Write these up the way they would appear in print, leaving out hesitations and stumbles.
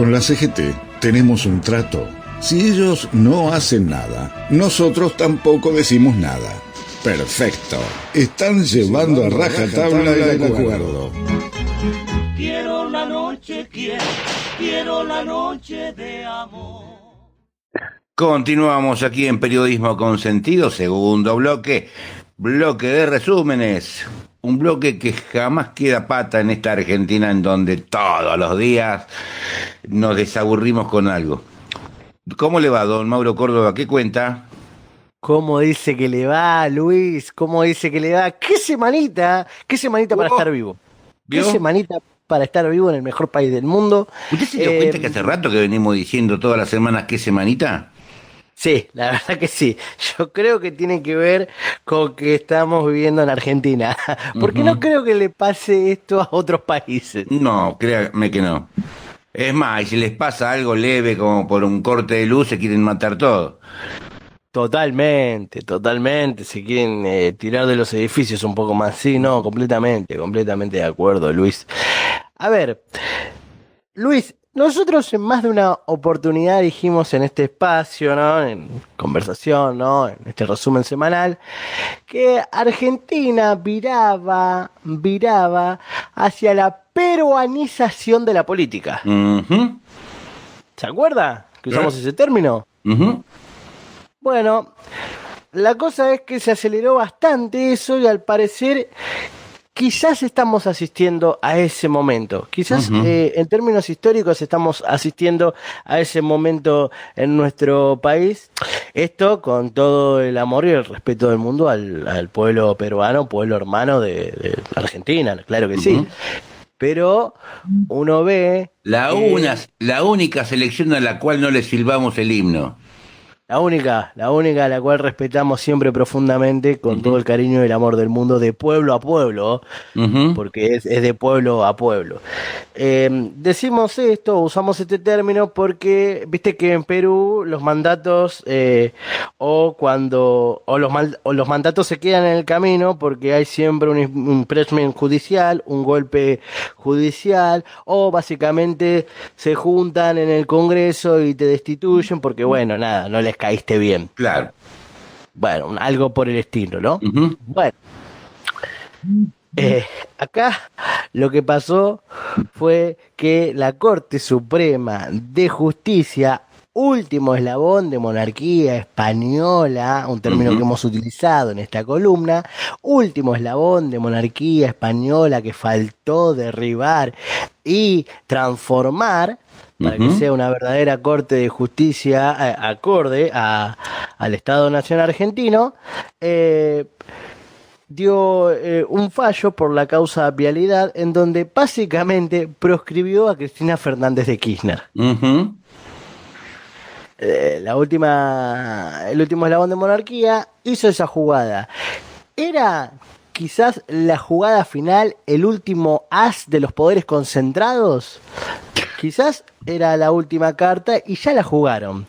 Con la CGT tenemos un trato. Si ellos no hacen nada, nosotros tampoco decimos nada. Perfecto. Están llevando a rajatabla el acuerdo. Quiero la noche, quiero la noche de amor. Continuamos aquí en Periodismo con Sentido, segundo bloque de resúmenes. Un bloque que jamás queda pata en esta Argentina en donde todos los días nos desaburrimos con algo. ¿Cómo le va, don Mauro Córdoba? ¿Qué cuenta? ¿Cómo dice que le va, Luis? ¿Cómo dice que le va? ¿Qué semanita para estar vivo? ¿Vio? ¿Qué semanita para estar vivo en el mejor país del mundo? ¿Usted se dio cuenta que hace rato que venimos diciendo todas las semanas qué semanita? Sí, la verdad que sí. Yo creo que tiene que ver con que estamos viviendo en Argentina. Porque no creo que le pase esto a otros países. No, créame que no. Es más, y si les pasa algo leve como por un corte de luz, se quieren matar todos. Totalmente. Se quieren tirar de los edificios un poco más. Sí, no, completamente de acuerdo, Luis. A ver, Luis, nosotros en más de una oportunidad dijimos en este espacio, ¿no? En conversación, ¿no? En este resumen semanal, que Argentina viraba hacia la peruanización de la política. ¿Se acuerda que usamos ese término? Bueno, la cosa es que se aceleró bastante eso y al parecer quizás estamos asistiendo a ese momento. Quizás en términos históricos estamos asistiendo a ese momento en nuestro país. Esto con todo el amor y el respeto del mundo al pueblo peruano, pueblo hermano de Argentina, claro que sí. Pero uno ve... La única selección a la cual no le silbamos el himno. La única a la cual respetamos siempre profundamente, con todo el cariño y el amor del mundo, de pueblo a pueblo, porque es de pueblo a pueblo. Decimos esto, usamos este término porque, viste que en Perú los mandatos, los mandatos se quedan en el camino porque hay siempre un impeachment judicial, un golpe judicial, o básicamente se juntan en el Congreso y te destituyen porque, bueno, nada, no les caíste bien. Claro. Bueno, algo por el estilo, ¿no? Bueno. Acá lo que pasó fue que la Corte Suprema de Justicia, último eslabón de monarquía española, un término que hemos utilizado en esta columna, último eslabón de monarquía española que faltó derribar y transformar para que sea una verdadera Corte de Justicia acorde al Estado Nacional argentino, dio un fallo por la causa vialidad en donde básicamente proscribió a Cristina Fernández de Kirchner. El último eslabón de monarquía hizo esa jugada. Era quizás la jugada final, el último as de los poderes concentrados. Quizás era la última carta y ya la jugaron.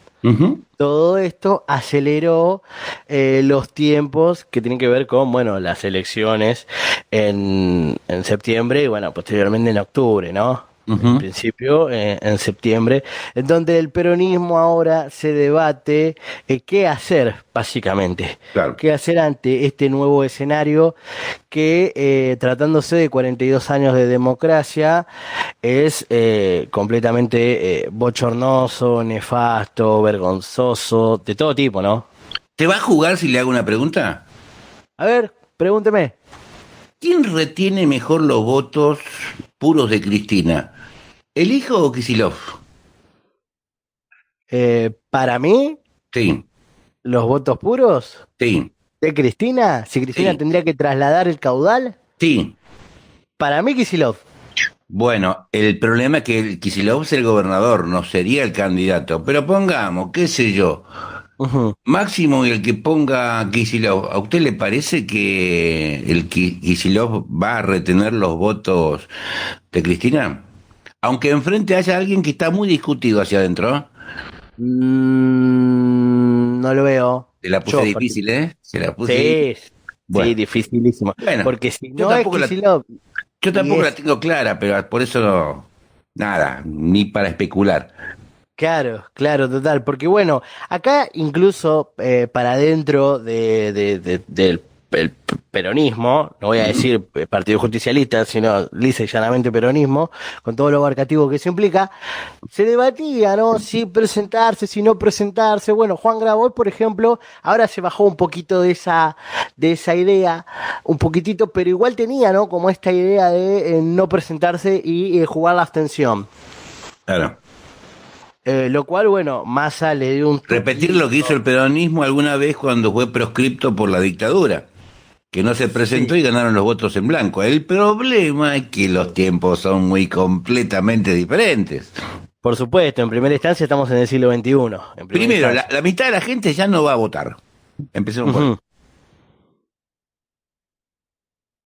Todo esto aceleró los tiempos que tienen que ver con, bueno, las elecciones en septiembre y, bueno, posteriormente en octubre, ¿no? En principio en septiembre, en donde el peronismo ahora se debate qué hacer, básicamente. Claro. Qué hacer ante este nuevo escenario que, tratándose de 42 años de democracia, es completamente bochornoso, nefasto, vergonzoso, de todo tipo, ¿no? ¿Te va a jugar si le hago una pregunta? A ver, pregúnteme. ¿Quién retiene mejor los votos puros de Cristina? ¿El hijo o Kicillof? Para mí, Sí. los votos puros Sí. de Cristina, si Cristina tendría que trasladar el caudal, Sí. para mí Kicillof. Bueno, el problema es que Kicillof es el gobernador, no sería el candidato. Pero pongamos, qué sé yo, Máximo y el que ponga Kicillof, ¿a usted le parece que el Kicillof va a retener los votos de Cristina? Aunque enfrente haya alguien que está muy discutido hacia adentro. No lo veo. Se la puse difícil, ¿eh? Se la puse difícil. Bueno. Sí, dificilísimo. Bueno, porque si yo no es tampoco Kicillof... Yo tampoco la tengo clara, pero por eso Nada, ni para especular. Claro, claro, total, porque bueno, acá incluso para dentro del el peronismo, no voy a decir Partido Justicialista, sino lisa y llanamente peronismo, con todo lo abarcativo que eso implica, se debatía, ¿no? Si presentarse, si no presentarse. Bueno, Juan Grabois, por ejemplo, ahora se bajó un poquito de esa idea, un poquitito, pero igual tenía, ¿no? Como esta idea de no presentarse y jugar la abstención. Claro. Lo cual, bueno, Massa le dio un Repetir lo que hizo el peronismo alguna vez cuando fue proscripto por la dictadura, que no se presentó y ganaron los votos en blanco. El problema es que los tiempos son muy completamente diferentes. Por supuesto, en primera instancia estamos en el siglo XXI. Primero, la mitad de la gente ya no va a votar. Empecemos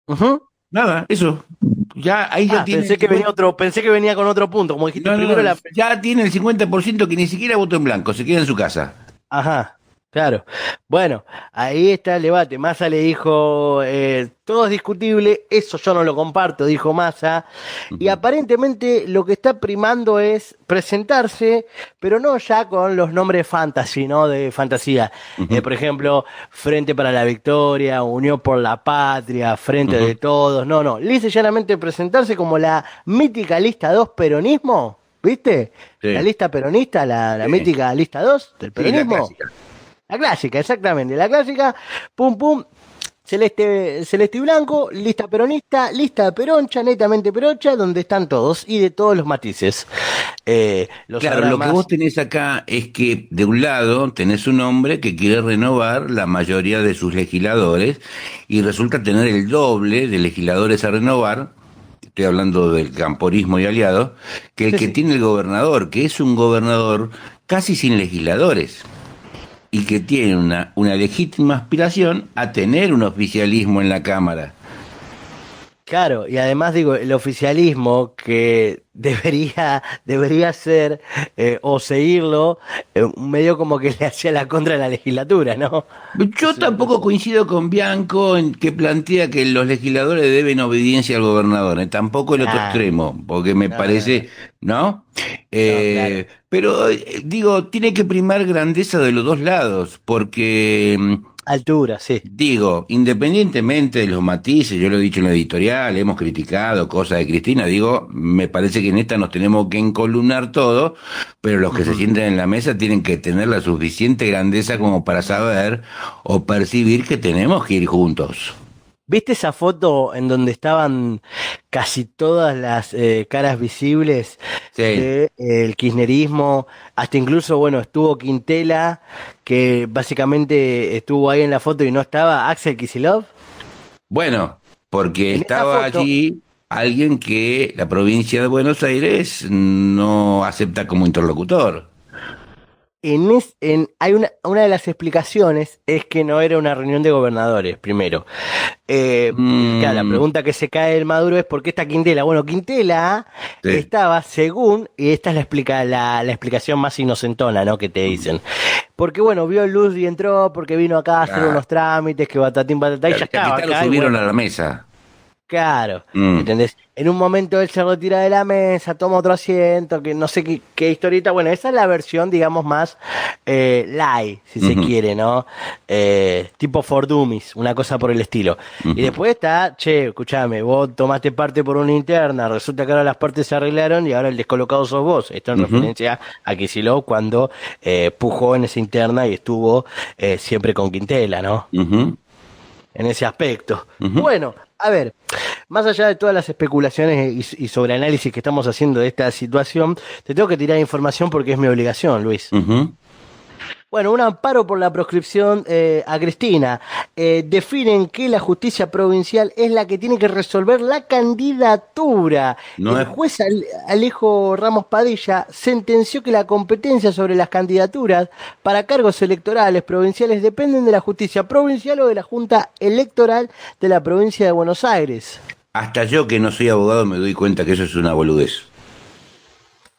por... Nada, eso. Ya ahí ya tiene. Pensé que venía con otro punto, como dijiste primero. Ya tiene el 50% que ni siquiera votó en blanco, se queda en su casa. Ajá. Claro, bueno, ahí está el debate. Massa le dijo, todo es discutible, eso yo no lo comparto, dijo Massa, y aparentemente lo que está primando es presentarse, pero no ya con los nombres fantasy, ¿no? De fantasía. Por ejemplo, Frente para la Victoria, Unión por la Patria, Frente de Todos, no, lisa y llanamente presentarse como la mítica lista 2 peronismo, ¿viste? Sí. La lista peronista, la mítica lista 2 del peronismo. Sí, la clásica, exactamente, la clásica, pum pum, celeste y blanco, lista peronista, lista de peroncha, netamente peroncha, donde están todos y de todos los matices. Claro, lo que vos tenés acá es que de un lado tenés un hombre que quiere renovar la mayoría de sus legisladores y resulta tener el doble de legisladores a renovar. Estoy hablando del camporismo y aliados, que el que tiene el gobernador, que es un gobernador casi sin legisladores. Y que tiene una legítima aspiración a tener un oficialismo en la Cámara. Claro, y además digo, el oficialismo que debería ser, o seguirlo, medio como que le hacía la contra de la legislatura, ¿no? Yo tampoco coincido con Bianco en que plantea que los legisladores deben obediencia al gobernador, tampoco el otro extremo, porque me parece, ¿no? Claro. Pero digo, tiene que primar grandeza de los dos lados, porque... Altura, sí. Digo, independientemente de los matices, yo lo he dicho en la editorial, hemos criticado cosas de Cristina, digo, me parece que en esta nos tenemos que encolumnar todo, pero los que se sienten en la mesa tienen que tener la suficiente grandeza como para saber o percibir que tenemos que ir juntos. ¿Viste esa foto en donde estaban casi todas las caras visibles del kirchnerismo? Hasta incluso, bueno, estuvo Quintela, que básicamente estuvo ahí en la foto y no estaba Axel Kicillof. Bueno, porque estaba allí alguien que la provincia de Buenos Aires no acepta como interlocutor. Hay una de las explicaciones es que no era una reunión de gobernadores, primero. Claro, la pregunta que se cae del Maduro es ¿por qué está Quintela? Bueno, Quintela estaba según, y esta es la explicación más inocentona, ¿no? Que te dicen. Porque bueno, vio luz y entró, porque vino acá a hacer unos trámites, que batatín, batatá, y ya estaba acá. Lo subieron a la mesa. Claro, ¿entendés? En un momento él se retira de la mesa, toma otro asiento, que no sé qué historieta. Bueno, esa es la versión, digamos, más light, si se quiere, ¿no? Tipo For Dummies, una cosa por el estilo. Y después está, escuchame, vos tomaste parte por una interna, resulta que ahora las partes se arreglaron y ahora el descolocado sos vos. Esto en referencia a Kicillof cuando pujó en esa interna y estuvo siempre con Quintela, ¿no? En ese aspecto. Bueno, a ver, más allá de todas las especulaciones y sobreanálisis que estamos haciendo de esta situación, te tengo que tirar información porque es mi obligación, Luis. Bueno, un amparo por la proscripción a Cristina. Definen que la justicia provincial es la que tiene que resolver la candidatura. El juez Alejo Ramos Padilla sentenció que la competencia sobre las candidaturas para cargos electorales provinciales dependen de la justicia provincial o de la Junta Electoral de la provincia de Buenos Aires. Hasta yo, que no soy abogado, me doy cuenta que eso es una boludez.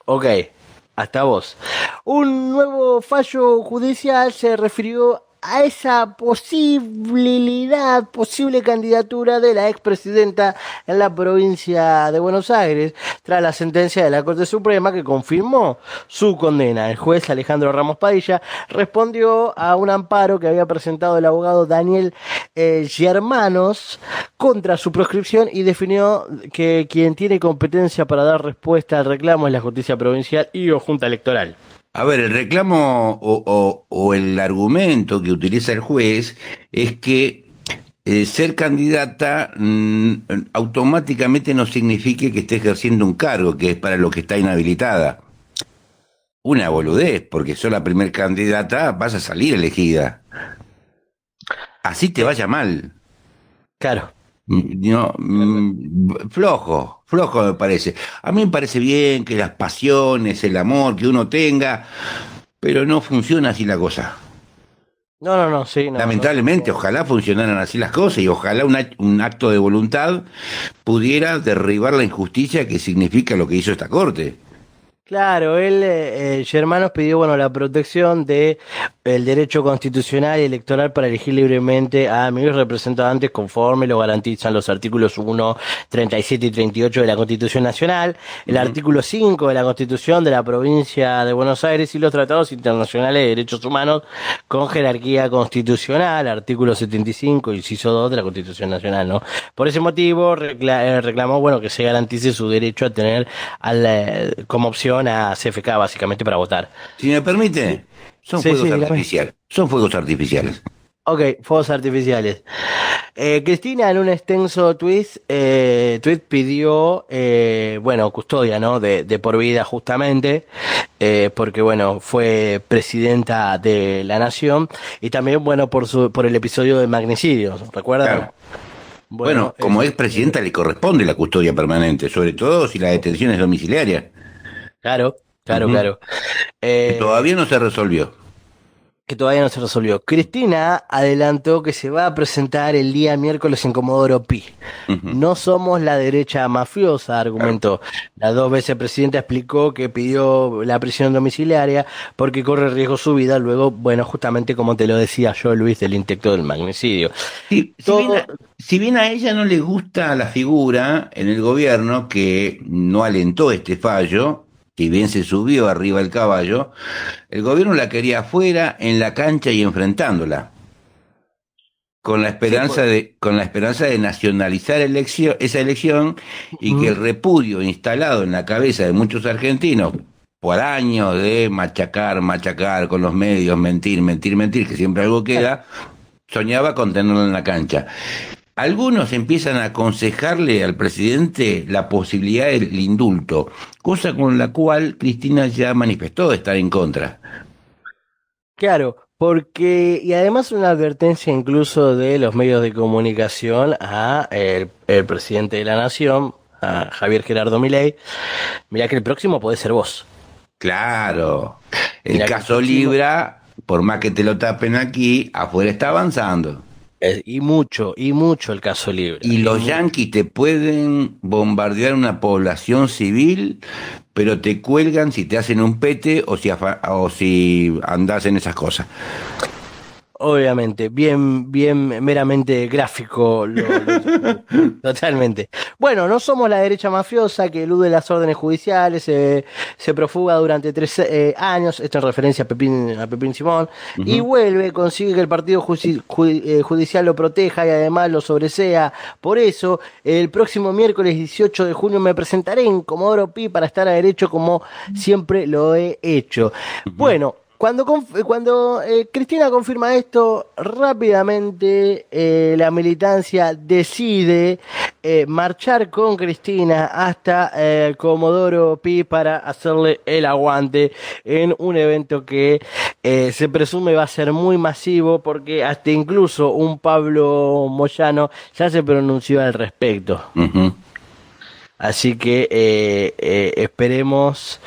Ok. Hasta vos. Un nuevo fallo judicial se refirió a esa posible candidatura de la expresidenta en la provincia de Buenos Aires, tras la sentencia de la Corte Suprema que confirmó su condena. El juez Alejandro Ramos Padilla respondió a un amparo que había presentado el abogado Daniel Germanos contra su proscripción y definió que quien tiene competencia para dar respuesta al reclamo es la justicia provincial y o junta electoral. A ver, el reclamo o el argumento que utiliza el juez es que ser candidata automáticamente no significa que esté ejerciendo un cargo, que es para lo que está inhabilitada. Una boludez, porque sos la primer candidata, vas a salir elegida. Así te vaya mal. Claro. No, flojo me parece. A mí me parece bien que las pasiones, el amor que uno tenga, pero no funciona así la cosa. No, sí. No, lamentablemente, no. Ojalá funcionaran así las cosas y ojalá un acto de voluntad pudiera derribar la injusticia que significa lo que hizo esta corte. Claro, él, Germanos pidió, la protección de el derecho constitucional y electoral para elegir libremente a mis representantes conforme lo garantizan los artículos 1, 37 y 38 de la Constitución Nacional, el artículo 5 de la Constitución de la Provincia de Buenos Aires y los tratados internacionales de derechos humanos con jerarquía constitucional, artículo 75, inciso 2 de la Constitución Nacional, ¿no? Por ese motivo reclamó, que se garantice su derecho a tener como opción a CFK básicamente para votar. Si me permite, son fuegos artificiales. Son fuegos artificiales. Ok, fuegos artificiales. Cristina en un extenso tweet pidió, custodia, ¿no? De por vida justamente, porque fue presidenta de la nación y también, por el episodio de magnicidio, ¿recuerdan? Claro. Bueno, como expresidenta le corresponde la custodia permanente, sobre todo si la detención es domiciliaria. Claro. Que todavía no se resolvió. Cristina adelantó que se va a presentar el día miércoles en Comodoro Pi. No somos la derecha mafiosa, argumentó. La 2 veces presidenta explicó que pidió la prisión domiciliaria porque corre riesgo su vida luego, justamente como te lo decía yo, Luis, del intento del magnicidio. Si bien a ella no le gusta la figura en el gobierno que no alentó este fallo, si bien se subió arriba del caballo, el gobierno la quería afuera, en la cancha y enfrentándola, con la esperanza de nacionalizar esa elección y que el repudio instalado en la cabeza de muchos argentinos por años de machacar con los medios, mentir, que siempre algo queda, soñaba con tenerlo en la cancha. Algunos empiezan a aconsejarle al presidente la posibilidad del indulto, cosa con la cual Cristina ya manifestó estar en contra. Claro, y además una advertencia incluso de los medios de comunicación a el presidente de la nación, a Javier Gerardo Milei, mirá que el próximo puede ser vos. Claro, el caso Libra, por más que te lo tapen aquí, afuera está avanzando. Y mucho el caso Libra. Y los yanquis te pueden bombardear una población civil, pero te cuelgan si te hacen un pete o si andás en esas cosas. Obviamente, bien meramente gráfico, totalmente. No somos la derecha mafiosa que elude las órdenes judiciales, se profuga durante 3 años, esto en referencia a Pepín Simón, y vuelve, consigue que el partido judicial lo proteja y además lo sobresea. Por eso, el próximo miércoles 18 de junio me presentaré en Comodoro Pi para estar a derecho como siempre lo he hecho. Cuando Cristina confirma esto, rápidamente la militancia decide marchar con Cristina hasta Comodoro Pi para hacerle el aguante en un evento que se presume va a ser muy masivo porque hasta incluso un Pablo Moyano ya se pronunció al respecto. Así que esperemos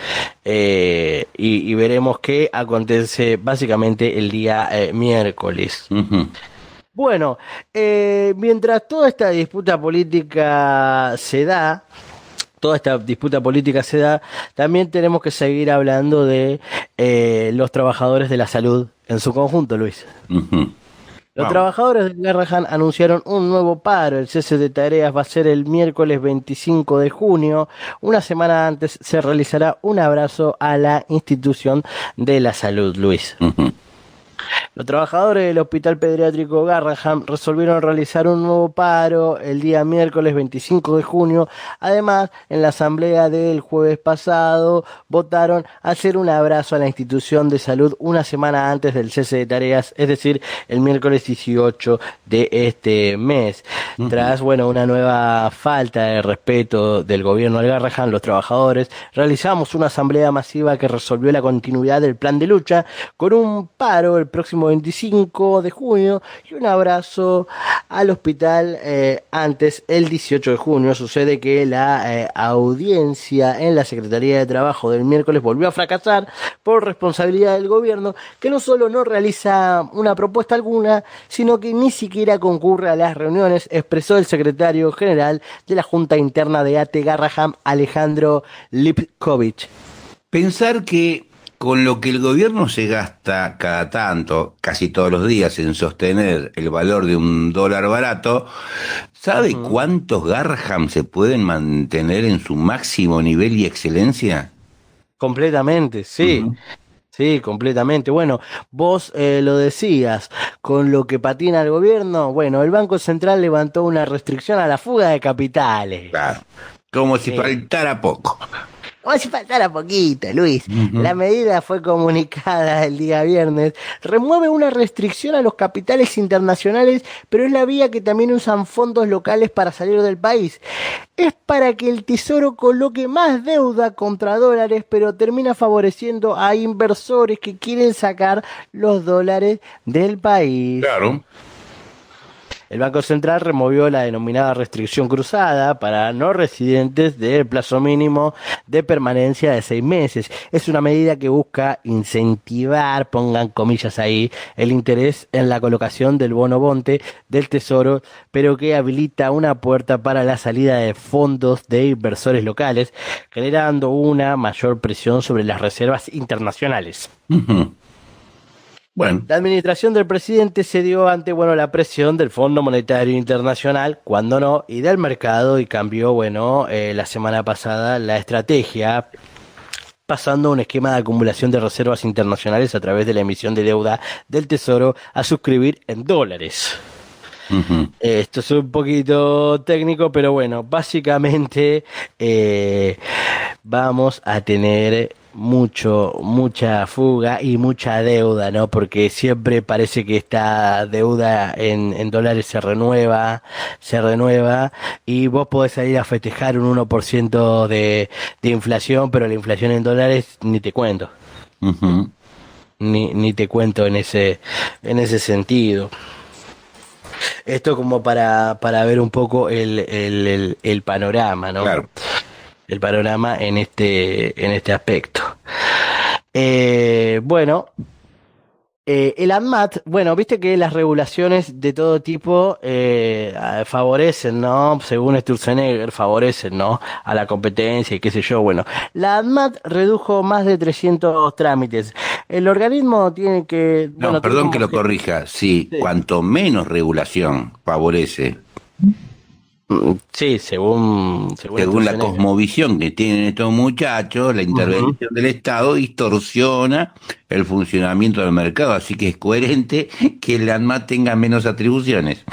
y veremos qué acontece básicamente el día miércoles. Mientras toda esta disputa política se da, toda esta disputa política se da, también tenemos que seguir hablando de los trabajadores de la salud en su conjunto, Luis. Los trabajadores de Garrahan anunciaron un nuevo paro. El cese de tareas va a ser el miércoles 25 de junio. Una semana antes se realizará un abrazo a la institución de la salud, Luis. Los trabajadores del Hospital Pediátrico Garrahan resolvieron realizar un nuevo paro el día miércoles 25 de junio. Además, en la asamblea del jueves pasado, votaron hacer un abrazo a la institución de salud una semana antes del cese de tareas, es decir, el miércoles 18 de este mes. Tras, una nueva falta de respeto del gobierno de Garrahan, los trabajadores realizamos una asamblea masiva que resolvió la continuidad del plan de lucha con un paro el próximo 25 de junio y un abrazo al hospital antes el 18 de junio. Sucede que la audiencia en la Secretaría de Trabajo del miércoles volvió a fracasar por responsabilidad del gobierno, que no solo no realiza una propuesta alguna, sino que ni siquiera concurre a las reuniones, expresó el secretario general de la Junta Interna de ATE Garrahan, Alejandro Lipkovich. Pensar que con lo que el gobierno se gasta cada tanto, casi todos los días, en sostener el valor de un dólar barato, ¿sabe cuántos Garrahan se pueden mantener en su máximo nivel y excelencia? Completamente, sí. Sí, completamente. Bueno, vos lo decías, con lo que patina el gobierno, el Banco Central levantó una restricción a la fuga de capitales. Claro, como si faltara poco. Como si faltara poquito, Luis. La medida fue comunicada el día viernes. Remueve una restricción a los capitales internacionales, pero es la vía que también usan fondos locales para salir del país. Es para que el Tesoro coloque más deuda contra dólares, pero termina favoreciendo a inversores que quieren sacar los dólares del país. Claro. El Banco Central removió la denominada restricción cruzada para no residentes del plazo mínimo de permanencia de 6 meses. Es una medida que busca incentivar, pongan comillas ahí, el interés en la colocación del bono Bonte del Tesoro, pero que habilita una puerta para la salida de fondos de inversores locales, generando una mayor presión sobre las reservas internacionales. Bueno. La administración del presidente se dio ante la presión del Fondo Monetario Internacional, cuando no, y del mercado, y cambió la semana pasada la estrategia, pasando a un esquema de acumulación de reservas internacionales a través de la emisión de deuda del Tesoro a suscribir en dólares. Esto es un poquito técnico, pero básicamente vamos a tener mucha fuga y mucha deuda, ¿no? Porque siempre parece que esta deuda en dólares se renueva, y vos podés salir a festejar un 1% de inflación, pero la inflación en dólares ni te cuento. Ni te cuento en ese sentido. Esto como para ver un poco el panorama, ¿no? Claro. El panorama en este aspecto. El ANMAT, viste que las regulaciones de todo tipo favorecen, ¿no? Según Sturzenegger, favorecen, ¿no? A la competencia y qué sé yo. La ANMAT redujo más de 300 trámites. El organismo tiene que... perdón que lo corrija. Sí, cuanto menos regulación favorece. Sí, según la cosmovisión que tienen estos muchachos, la intervención del Estado distorsiona el funcionamiento del mercado, así que es coherente que el ANMAT tenga menos atribuciones.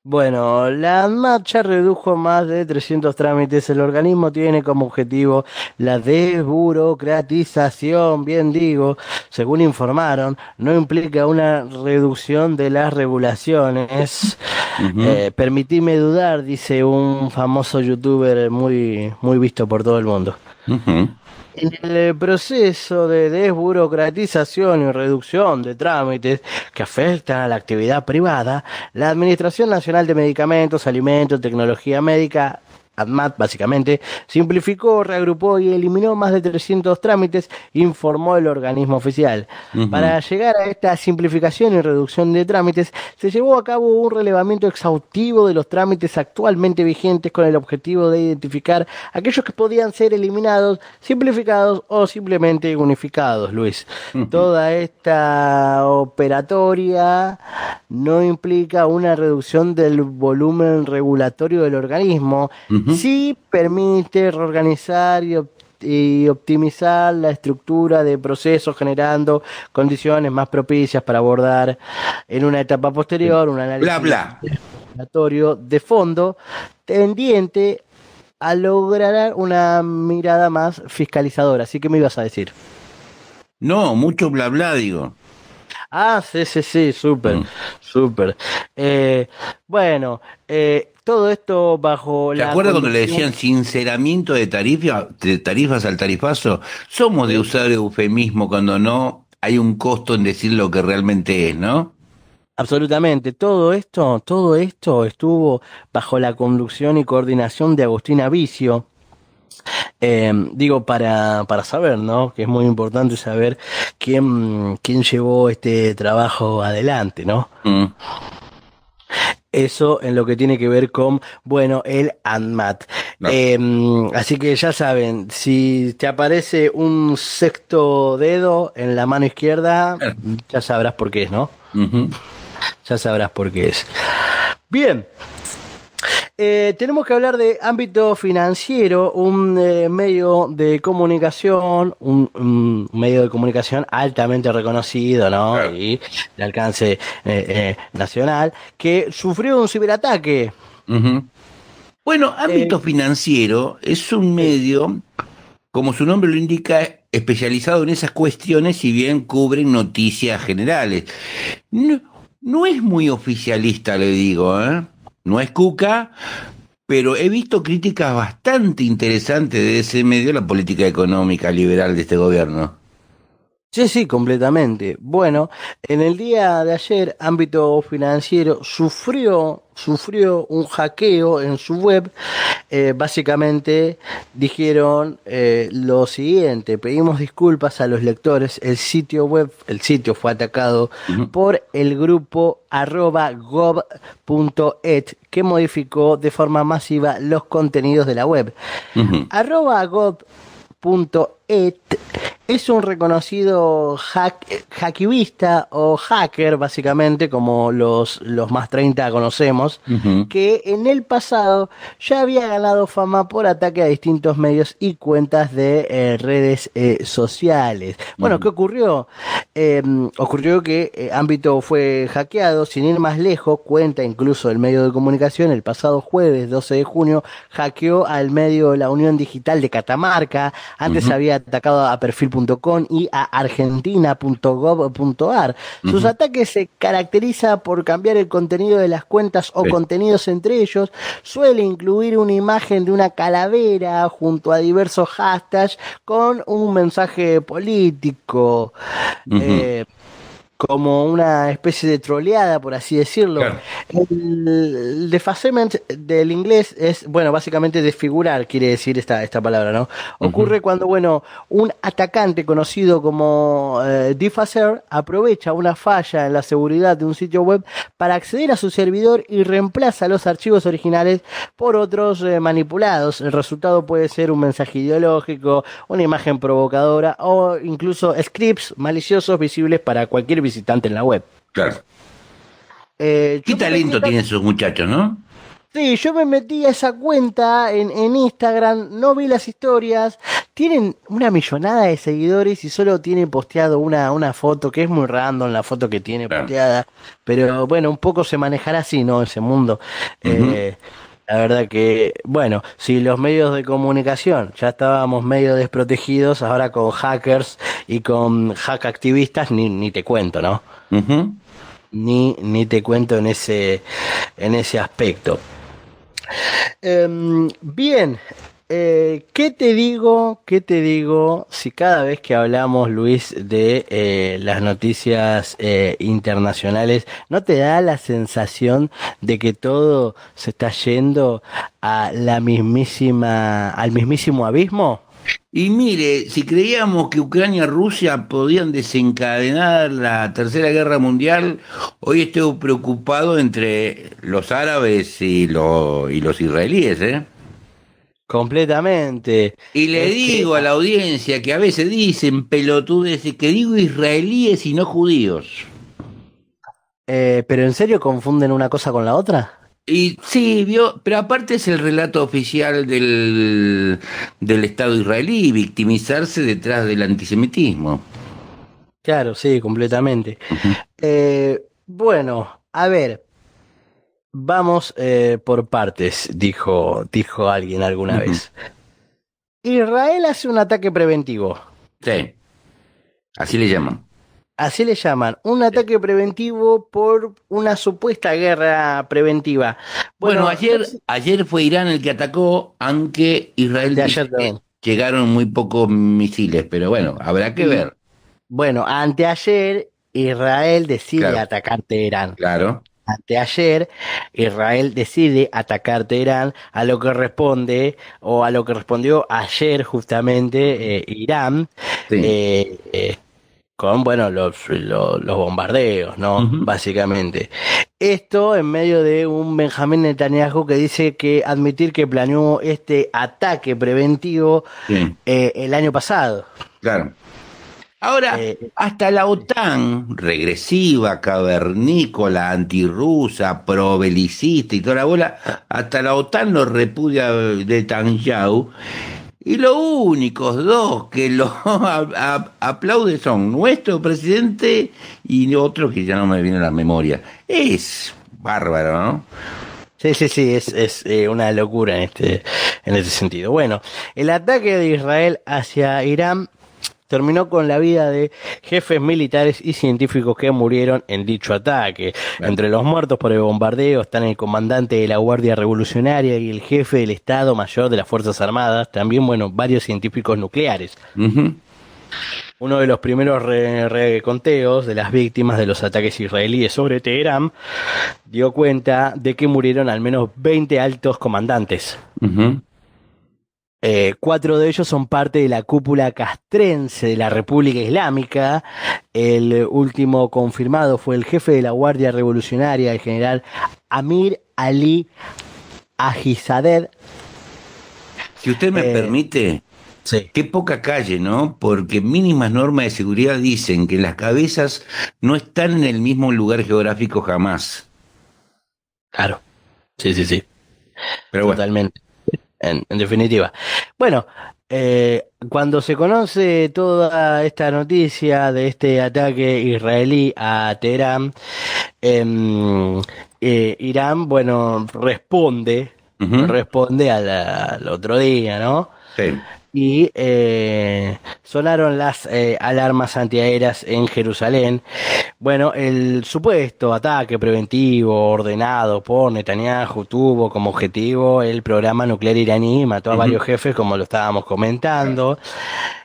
La ANMAT ya redujo más de 300 trámites. El organismo tiene como objetivo la desburocratización, bien digo, según informaron, no implica una reducción de las regulaciones. Permitime dudar, dice un famoso youtuber muy visto por todo el mundo. En el proceso de desburocratización y reducción de trámites que afectan a la actividad privada, la Administración Nacional de Medicamentos, Alimentos y Tecnología Médica, ANMAT básicamente, simplificó, reagrupó y eliminó más de 300 trámites, informó el organismo oficial. Para llegar a esta simplificación y reducción de trámites, se llevó a cabo un relevamiento exhaustivo de los trámites actualmente vigentes con el objetivo de identificar aquellos que podían ser eliminados, simplificados o simplemente unificados, Luis. Toda esta operatoria no implica una reducción del volumen regulatorio del organismo, sí permite reorganizar y optimizar la estructura de procesos, generando condiciones más propicias para abordar en una etapa posterior un análisis regulatorio de fondo tendiente a lograr una mirada más fiscalizadora. Así que me ibas a decir. No, mucho bla bla, digo. Ah, sí, súper. Bueno, todo esto bajo ¿Te acuerdas cuando le decían sinceramiento de tarifas al tarifazo? Somos de usar eufemismo cuando no hay un costo en decir lo que realmente es, ¿no? Absolutamente, todo esto estuvo bajo la conducción y coordinación de Agustín Avicio. Digo, para saber, ¿no? Que es muy importante saber quién llevó este trabajo adelante, ¿no? Eso en lo que tiene que ver con, bueno, el ANMAT. No. Así que ya saben, si te aparece un sexto dedo en la mano izquierda, ya sabrás por qué es, ¿no? Ya sabrás por qué es. Bien. Tenemos que hablar de ámbito financiero, un medio de comunicación, un medio de comunicación altamente reconocido, ¿no? Claro. Y de alcance nacional, que sufrió un ciberataque. Bueno, ámbito financiero es un medio, como su nombre lo indica, especializado en esas cuestiones, si bien cubren noticias generales. No es muy oficialista, le digo, ¿eh? No es cuca, pero he visto críticas bastante interesantes de ese medio a la política económica liberal de este gobierno. Sí, completamente. Bueno, en el día de ayer, ámbito financiero sufrió un hackeo en su web. Básicamente dijeron lo siguiente: pedimos disculpas a los lectores, el sitio fue atacado por el grupo @gov.et, que modificó de forma masiva los contenidos de la web. @gov.et es un reconocido hackivista o hacker, básicamente, como los más 30 conocemos, que en el pasado ya había ganado fama por ataque a distintos medios y cuentas de redes sociales. Bueno, ¿qué ocurrió? Ocurrió que Ámbito fue hackeado. Sin ir más lejos, cuenta incluso el medio de comunicación, el pasado jueves 12 de junio, hackeó al medio La Unión Digital de Catamarca. Antes había atacado a Perfil.com y a argentina.gov.ar. Sus ataques se caracteriza por cambiar el contenido de las cuentas o contenidos entre ellos. Suele incluir una imagen de una calavera junto a diversos hashtags con un mensaje político. Como una especie de troleada, por así decirlo. Claro. El defacement del inglés es, bueno, básicamente desfigurar, quiere decir esta palabra, ¿no? Ocurre cuando, bueno, un atacante conocido como defacer aprovecha una falla en la seguridad de un sitio web para acceder a su servidor y reemplaza los archivos originales por otros manipulados. El resultado puede ser un mensaje ideológico, una imagen provocadora o incluso scripts maliciosos visibles para cualquier visitante en la web. Claro. ¿Qué talento tienen esos muchachos, no? Sí, yo me metí a esa cuenta en Instagram, no vi las historias, tienen una millonada de seguidores y solo tienen posteado una foto, que es muy random la foto que tiene posteada, pero bueno, un poco se manejará así, ¿no? Ese mundo. La verdad que, bueno, si los medios de comunicación ya estábamos medio desprotegidos, ahora con hackers y con hack activistas, ni te cuento, ¿no? Ni te cuento en ese aspecto. Bien, ¿Qué te digo? Si cada vez que hablamos, Luis, de las noticias internacionales, ¿no te da la sensación de que todo se está yendo a al mismísimo abismo? Y mire, si creíamos que Ucrania y Rusia podían desencadenar la Tercera Guerra Mundial, hoy estoy preocupado entre los árabes y los israelíes, ¿eh? Completamente. Y le Es que, digo a la audiencia que a veces dicen pelotudeces, que digo israelíes y no judíos. pero ¿en serio confunden una cosa con la otra? Y sí, vio, pero aparte es el relato oficial del Estado israelí, victimizarse detrás del antisemitismo. Claro, sí, completamente. Ujú, Bueno, a ver, vamos por partes, dijo alguien alguna ujú. vez. Israel hace un ataque preventivo. Sí, así le llaman. Así le llaman, un ataque preventivo por una supuesta guerra preventiva. Bueno, Bueno, no sé, ayer fue Irán el que atacó, aunque Israel de dice ayer que también. llegaron muy pocos misiles, pero bueno, habrá que Y ver. bueno, anteayer Israel decide Claro, atacar Teherán. claro. Anteayer, Israel decide atacar Teherán, a lo que responde, o a lo que respondió ayer justamente Irán, Sí. eh, eh, con, bueno, los bombardeos, ¿no? Ujú, Básicamente. Esto en medio de un Benjamín Netanyahu que dice que admitir que planeó este ataque preventivo sí, el año pasado. claro. Ahora, Eh, hasta la OTAN, regresiva, cavernícola, antirrusa, probelicista y toda la bola, hasta la OTAN lo repudia de Netanyahu. Y los únicos dos que lo aplauden son nuestro presidente y otro que ya no me viene a la memoria. Es bárbaro, ¿no? sí, es una locura en este sentido. Bueno, el ataque de Israel hacia Irán terminó con la vida de jefes militares y científicos que murieron en dicho ataque. Claro. Entre los muertos por el bombardeo están el comandante de la Guardia Revolucionaria y el jefe del Estado Mayor de las Fuerzas Armadas, también, bueno, varios científicos nucleares. Ujú. Uno de los primeros reconteos de las víctimas de los ataques israelíes sobre Teherán dio cuenta de que murieron al menos 20 altos comandantes. Ujú. 4 de ellos son parte de la cúpula castrense de la República Islámica. El último confirmado fue el jefe de la Guardia Revolucionaria, el general Amir Ali Ajizadeh. Si usted me Eh, permite, sí, qué poca calle, ¿no? Porque mínimas normas de seguridad dicen que las cabezas no están en el mismo lugar geográfico jamás. claro. Sí, Pero bueno, totalmente. En definitiva. Bueno, cuando se conoce toda esta noticia de este ataque israelí a Teherán, Irán, bueno, ujú, responde al otro día, ¿no? sí, Y sonaron las alarmas antiaéreas en Jerusalén. Bueno, el supuesto ataque preventivo ordenado por Netanyahu tuvo como objetivo el programa nuclear iraní y mató a ujú, varios jefes, como lo estábamos comentando.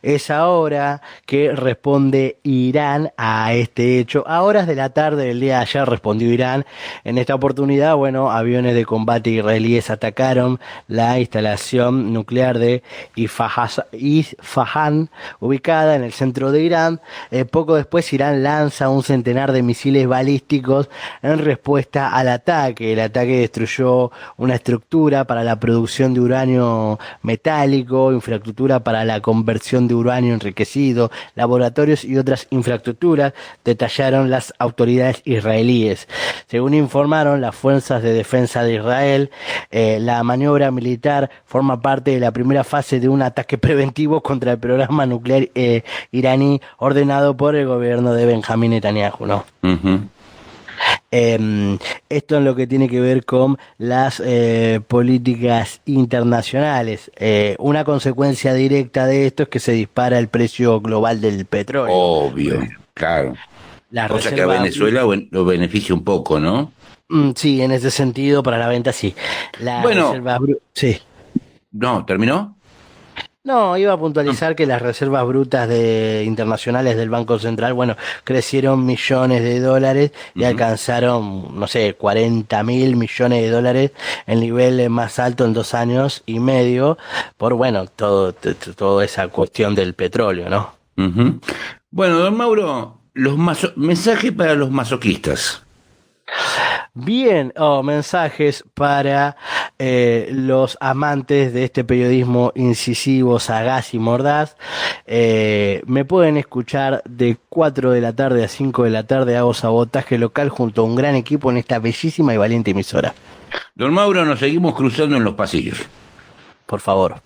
Es ahora que responde Irán a este hecho. A horas de la tarde del día de ayer respondió Irán. En esta oportunidad, bueno, aviones de combate israelíes atacaron la instalación nuclear de Isfahan, ubicada en el centro de Irán. Poco después, Irán lanza un centenar de misiles balísticos en respuesta al ataque. El ataque destruyó una estructura para la producción de uranio metálico, infraestructura para la conversión de uranio enriquecido, laboratorios y otras infraestructuras, detallaron las autoridades israelíes. Según informaron las fuerzas de defensa de Israel, la maniobra militar forma parte de la primera fase de un ataque preventivo contra el programa nuclear iraní ordenado por el gobierno de Benjamín Netanyahu, ¿no? ujú. Esto en lo que tiene que ver con las políticas internacionales. Una consecuencia directa de esto es que se dispara el precio global del petróleo. Obvio, claro. La Cosa que a reserva, Venezuela lo beneficia un poco, ¿no? sí, en ese sentido, para la venta sí. La Bueno, reserva, sí. no, ¿terminó? No, iba a puntualizar que las reservas brutas internacionales del Banco Central, bueno, crecieron millones de dólares y alcanzaron, no sé, 40.000 millones de dólares, el nivel más alto en 2 años y medio, por, bueno, toda esa cuestión del petróleo, ¿no? Bueno, don Mauro, mensajes para los masoquistas. Bien, mensajes para los amantes de este periodismo incisivo, sagaz y mordaz. Me pueden escuchar de 4 de la tarde a 5 de la tarde. Hago sabotaje local junto a un gran equipo en esta bellísima y valiente emisora. Don Mauro, nos seguimos cruzando en los pasillos. Por favor.